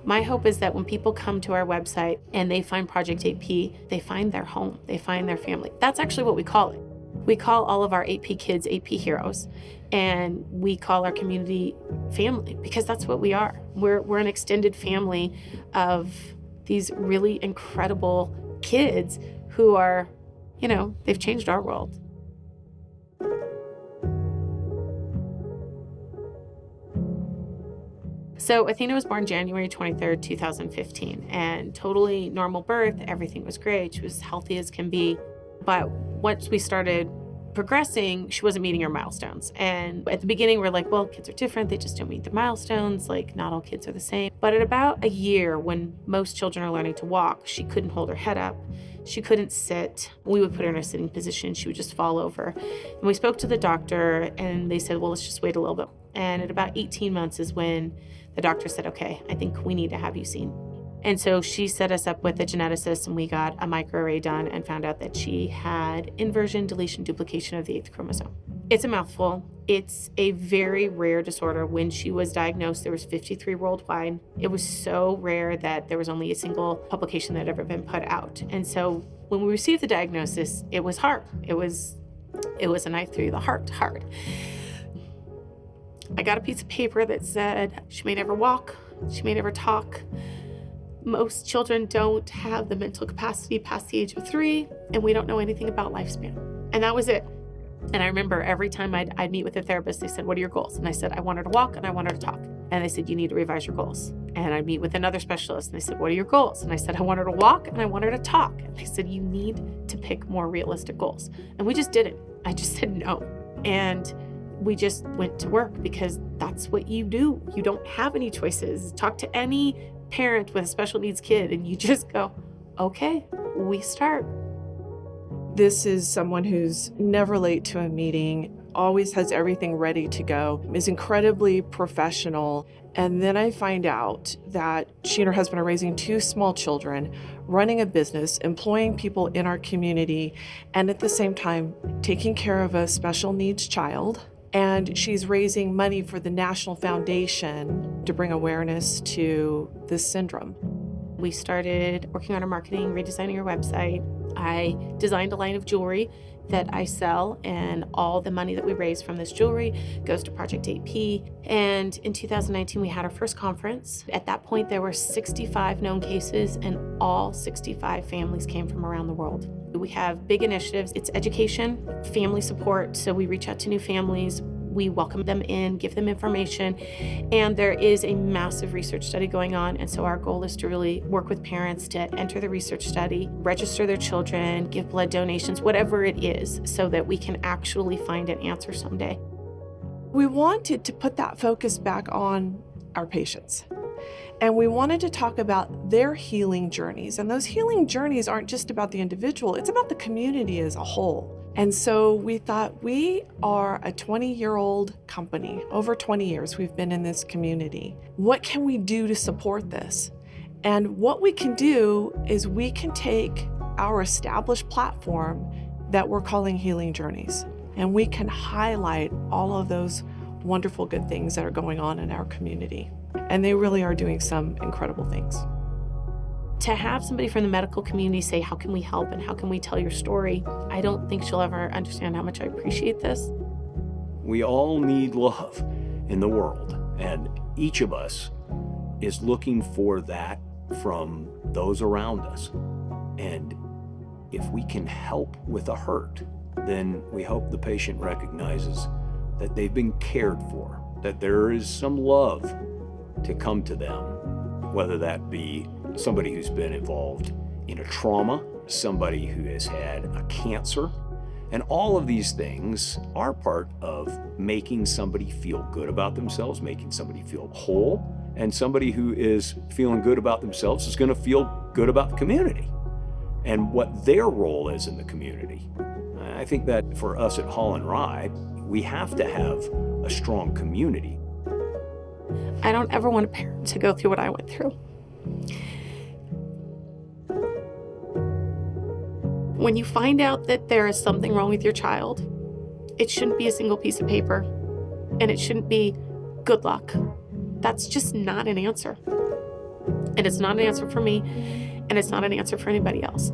My hope is that when people come to our website and they find Project AP, they find their home, they find their family. That's actually what we call it. We call all of our AP kids AP heroes, and we call our community family because that's what we are. We're an extended family of these really incredible kids who are, they've changed our world. So Athena was born January 23rd, 2015, and totally normal birth. Everything was great. She was healthy as can be. But once we started progressing, she wasn't meeting her milestones. And at the beginning, we're like, well, kids are different. They just don't meet the milestones. Like, not all kids are the same. But at about a year, when most children are learning to walk, she couldn't hold her head up. She couldn't sit. We would put her in a sitting position. She would just fall over. And we spoke to the doctor, and they said, well, let's just wait a little bit. And at about 18 months is when the doctor said, okay, I think we need to have you seen. And so she set us up with a geneticist, and we got a microarray done and found out that she had inversion, deletion, duplication of the 8th chromosome. It's a mouthful. It's a very rare disorder. When she was diagnosed, there was 53 worldwide. It was so rare that there was only a single publication that had ever been put out. And so when we received the diagnosis, it was hard. It was a knife through the heart hard. I got a piece of paper that said she may never walk, she may never talk. Most children don't have the mental capacity past the age of 3, and we don't know anything about lifespan. And that was it. And I remember every time I'd meet with a therapist, they said, what are your goals? And I said, I want her to walk and I want her to talk. And they said, you need to revise your goals. And I'd meet with another specialist, and they said, what are your goals? And I said, I want her to walk and I want her to talk. And they said, you need to pick more realistic goals. And we just didn't. I just said no. And we just went to work because that's what you do. You don't have any choices. Talk to any parent with a special needs kid and you just go, okay, we start. This is someone who's never late to a meeting, always has everything ready to go, is incredibly professional. And then I find out that she and her husband are raising 2 small children, running a business, employing people in our community, and at the same time taking care of a special needs child. And she's raising money for the National Foundation to bring awareness to this syndrome. We started working on our marketing, redesigning our website. I designed a line of jewelry that I sell, and all the money that we raise from this jewelry goes to Project AP. And in 2019, we had our first conference. At that point, there were 65 known cases, and all 65 families came from around the world. We have big initiatives. It's education, family support. So we reach out to new families. We welcome them in, give them information, and there is a massive research study going on. And so our goal is to really work with parents to enter the research study, register their children, give blood donations, whatever it is, so that we can actually find an answer someday. We wanted to put that focus back on our patients. And we wanted to talk about their healing journeys. And those healing journeys aren't just about the individual, it's about the community as a whole. And so we thought, we are a 20-year-old company. Over 20 years we've been in this community. What can we do to support this? And what we can do is we can take our established platform that we're calling Healing Journeys, and we can highlight all of those wonderful good things that are going on in our community. And they really are doing some incredible things. To have somebody from the medical community say, how can we help and how can we tell your story? I don't think she'll ever understand how much I appreciate this. We all need love in the world, and each of us is looking for that from those around us. And if we can help with a hurt, then we hope the patient recognizes that they've been cared for, that there is some love to come to them, whether that be somebody who's been involved in a trauma, somebody who has had a cancer. And all of these things are part of making somebody feel good about themselves, making somebody feel whole. And somebody who is feeling good about themselves is going to feel good about the community and what their role is in the community. I think that for us at Hall and Wrye, we have to have a strong community. I don't ever want a parent to go through what I went through. When you find out that there is something wrong with your child, it shouldn't be a single piece of paper, and it shouldn't be good luck. That's just not an answer. And it's not an answer for me, and it's not an answer for anybody else.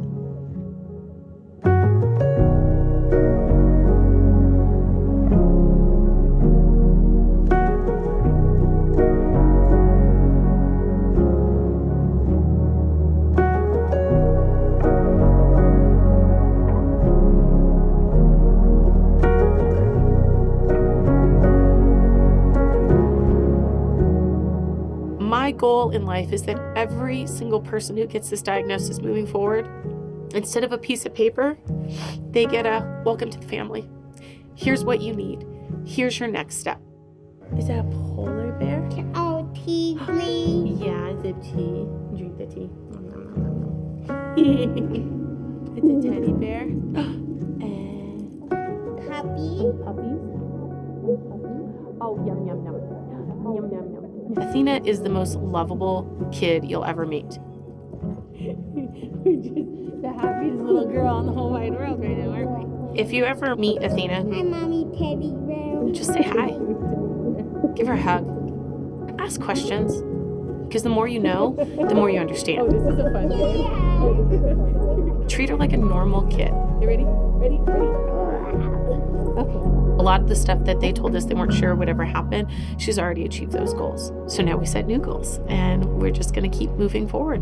My goal in life is that every single person who gets this diagnosis moving forward, instead of a piece of paper, they get a welcome to the family. Here's what you need. Here's your next step. Is that a polar bear? Oh, tea, please. Yeah, it's a tea. Drink the tea. It's a teddy bear. And Puppy. puppies. Oh, yum, yum, yum. Yum, yum, yum. Athena is the most lovable kid you'll ever meet. We're just the happiest little girl on the whole wide world right now, aren't we? If you ever meet Athena, Hi, Mommy Teddy Bear. just say hi. Give her a hug. Ask questions. Because the more you know, the more you understand. this is a fun game. Treat her like a normal kid. You ready? Ready? Ready? A lot of the stuff that they told us they weren't sure would ever happen, she's already achieved those goals. So now we set new goals, and we're just going to keep moving forward.